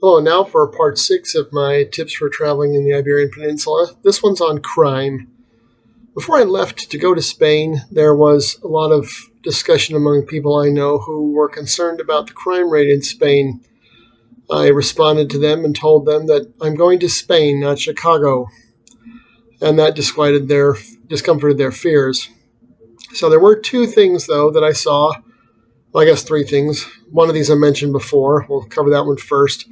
Oh, now for part 6 of my tips for traveling in the Iberian Peninsula. This one's on crime. Before I left to go to Spain, there was a lot of discussion among people I know who were concerned about the crime rate in Spain. I responded to them and told them that I'm going to Spain, not Chicago, and that discomforted their fears. So there were two things, though, that I saw. Well, I guess three things. One of these I mentioned before. We'll cover that one first.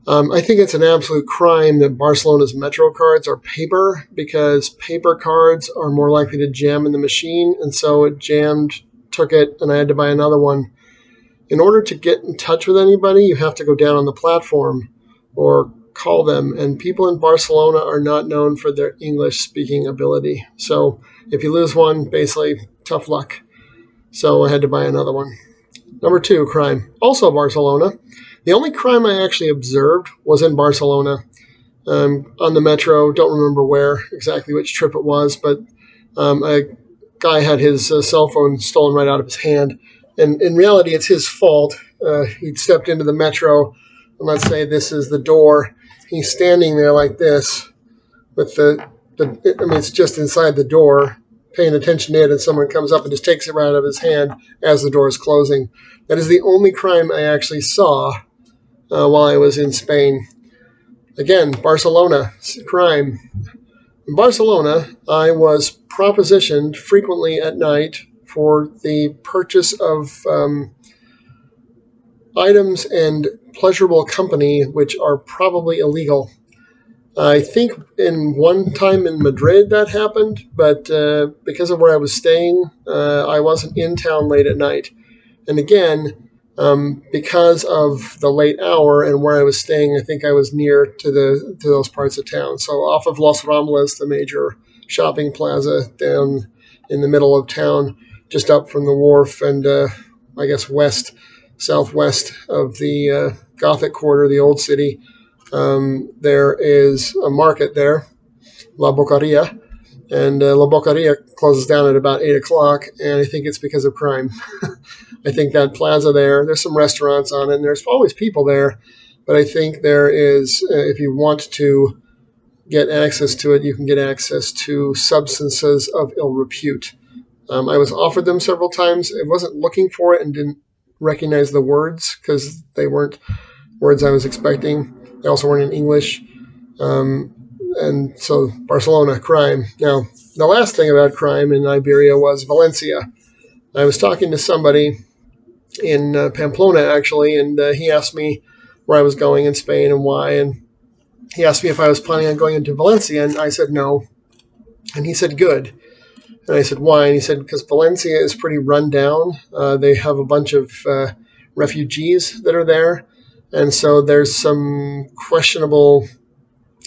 I think it's an absolute crime that Barcelona's Metro cards are paper because paper cards are more likely to jam in the machine, and so it jammed, took it, and I had to buy another one. In order to get in touch with anybody, you have to go down on the platform or call them, and people in Barcelona are not known for their English-speaking ability. So if you lose one, basically, tough luck. So I had to buy another one. Number 2, crime. Also Barcelona. The only crime I actually observed was in Barcelona on the metro. Don't remember where exactly which trip it was, but a guy had his cell phone stolen right out of his hand. And in reality, it's his fault. He'd stepped into the metro, and let's say this is the door. He's standing there like this with it's just inside the door, paying attention to it, and someone comes up and just takes it right out of his hand as the door is closing. That is the only crime I actually saw while I was in Spain. Again, Barcelona, crime. In Barcelona, I was propositioned frequently at night for the purchase of items and pleasurable company which are probably illegal. I think in one time in Madrid that happened, but because of where I was staying, I wasn't in town late at night. And again, because of the late hour and where I was staying, I think I was near to those parts of town. So off of Los Ramblas, the major shopping plaza down in the middle of town, just up from the wharf and I guess southwest of the Gothic quarter, the old city, there is a market there, La Boqueria, and La Boqueria closes down at about 8 o'clock, and I think it's because of crime. I think that plaza there's some restaurants on it, and there's always people there, but I think there is, if you want to get access to it, you can get access to substances of ill repute. I was offered them several times. I wasn't looking for it and didn't recognize the words because they weren't words I was expecting. They also weren't in English. And so Barcelona, crime. Now, the last thing about crime in Iberia was Valencia. I was talking to somebody in Pamplona, actually, and he asked me where I was going in Spain and why. And he asked me if I was planning on going into Valencia, and I said no. And he said, good. And I said, why? And he said, because Valencia is pretty run down. They have a bunch of refugees that are there. And so there's some questionable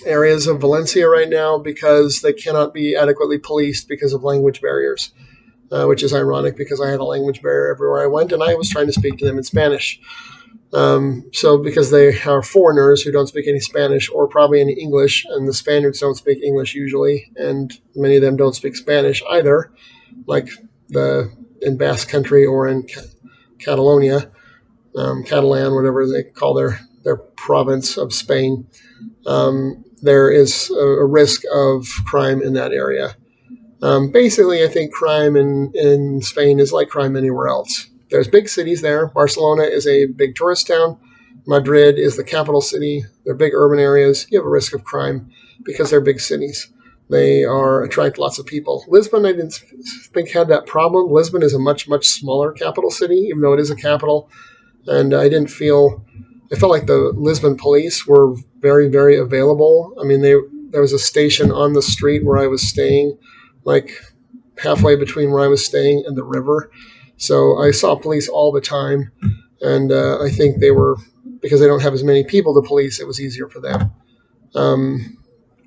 areas of Valencia right now because they cannot be adequately policed because of language barriers, which is ironic because I had a language barrier everywhere I went, and I was trying to speak to them in Spanish. So because they are foreigners who don't speak any Spanish or probably any English, and the Spaniards don't speak English usually, and many of them don't speak Spanish either, like in Basque Country or in Catalonia, Catalan, whatever they call their province of Spain. There is a risk of crime in that area. Basically, I think crime in Spain is like crime anywhere else. There's big cities there. Barcelona is a big tourist town. Madrid is the capital city. They're big urban areas. You have a risk of crime because they're big cities. They attract lots of people. Lisbon, I didn't think had that problem. Lisbon is a much, much smaller capital city, even though it is a capital. And I felt like the Lisbon police were very, very available. I mean, there was a station on the street where I was staying, like halfway between where I was staying and the river. So I saw police all the time, and I think because they don't have as many people to police, it was easier for them.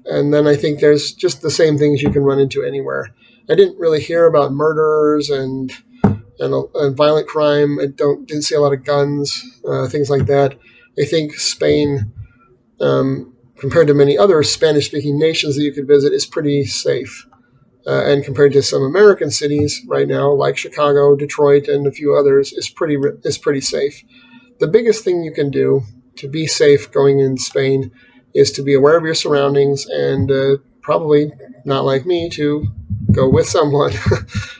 And then I think there's just the same things you can run into anywhere. I didn't really hear about murders and violent crime. I didn't see a lot of guns, things like that. I think Spain, compared to many other Spanish-speaking nations that you could visit, is pretty safe. And compared to some American cities right now, like Chicago, Detroit, and a few others, is pretty safe. The biggest thing you can do to be safe going in Spain is to be aware of your surroundings and probably not like me to go with someone.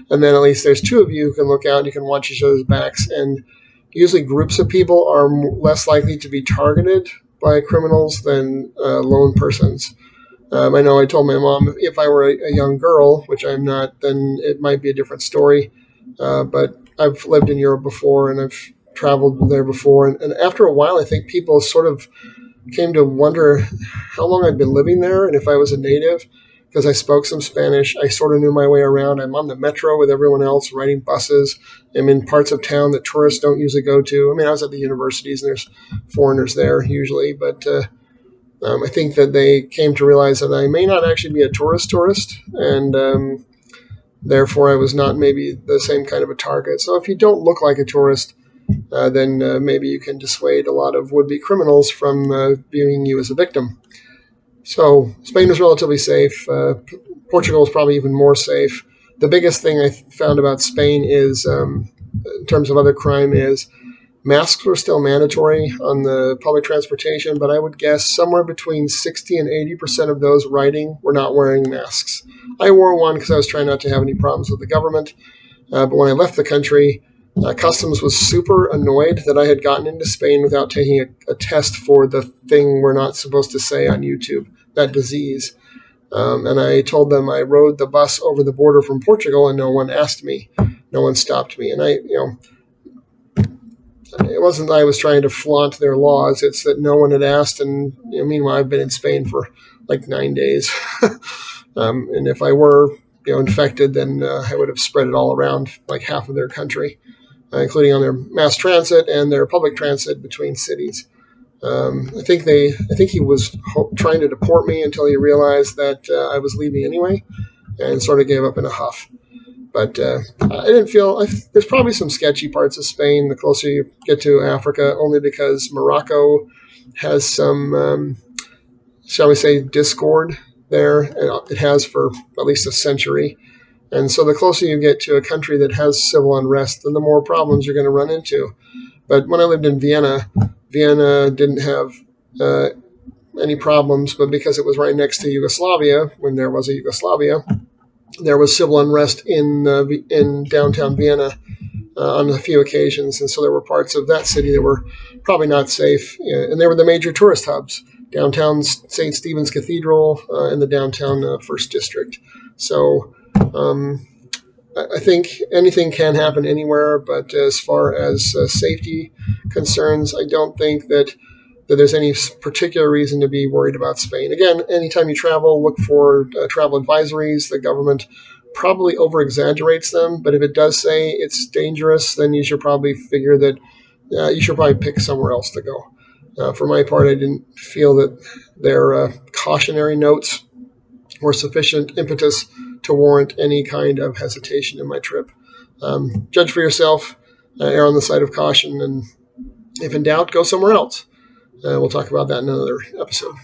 And then at least there's two of you who can look out, you can watch each other's backs, and usually groups of people are less likely to be targeted by criminals than lone persons. I know I told my mom if I were a young girl, which I'm not, then it might be a different story. But I've lived in Europe before and I've traveled there before. And after a while, I think people sort of came to wonder how long I'd been living there and if I was a native. Because I spoke some Spanish, I sort of knew my way around. I'm on the metro with everyone else, riding buses. I'm in parts of town that tourists don't usually go to. I mean, I was at the universities, and there's foreigners there usually, but I think that they came to realize that I may not actually be a tourist, and therefore I was not maybe the same kind of a target. So if you don't look like a tourist, then maybe you can dissuade a lot of would-be criminals from viewing you as a victim. So Spain is relatively safe. Portugal is probably even more safe. The biggest thing I found about Spain is, in terms of other crime, is masks were still mandatory on the public transportation, but I would guess somewhere between 60 and 80% of those riding were not wearing masks. I wore one because I was trying not to have any problems with the government, but when I left the country, Customs was super annoyed that I had gotten into Spain without taking a test for the thing we're not supposed to say on YouTube, that disease. And I told them I rode the bus over the border from Portugal and no one asked me. No one stopped me. And it wasn't that I was trying to flaunt their laws. It's that no one had asked. And meanwhile, I've been in Spain for like 9 days. And if I were infected, then I would have spread it all around like half of their country, including on their mass transit and their public transit between cities. I think he was trying to deport me until he realized that I was leaving anyway, and sort of gave up in a huff. But I didn't feel there's probably some sketchy parts of Spain the closer you get to Africa, only because Morocco has some, shall we say, discord there. It has for at least a century. And so the closer you get to a country that has civil unrest, then the more problems you're going to run into. But when I lived in Vienna didn't have any problems, but because it was right next to Yugoslavia, when there was a Yugoslavia, there was civil unrest in downtown Vienna on a few occasions. And so there were parts of that city that were probably not safe. And they were the major tourist hubs, downtown St. Stephen's Cathedral and the downtown First District. So I think anything can happen anywhere, but as far as safety concerns, I don't think that there's any particular reason to be worried about Spain. Again, anytime you travel, look for travel advisories. The government probably over-exaggerates them, but if it does say it's dangerous, then you should probably figure that you should probably pick somewhere else to go. For my part, I didn't feel that their cautionary notes were sufficient impetus to warrant any kind of hesitation in my trip. Judge for yourself, err on the side of caution, and if in doubt, go somewhere else. We'll talk about that in another episode.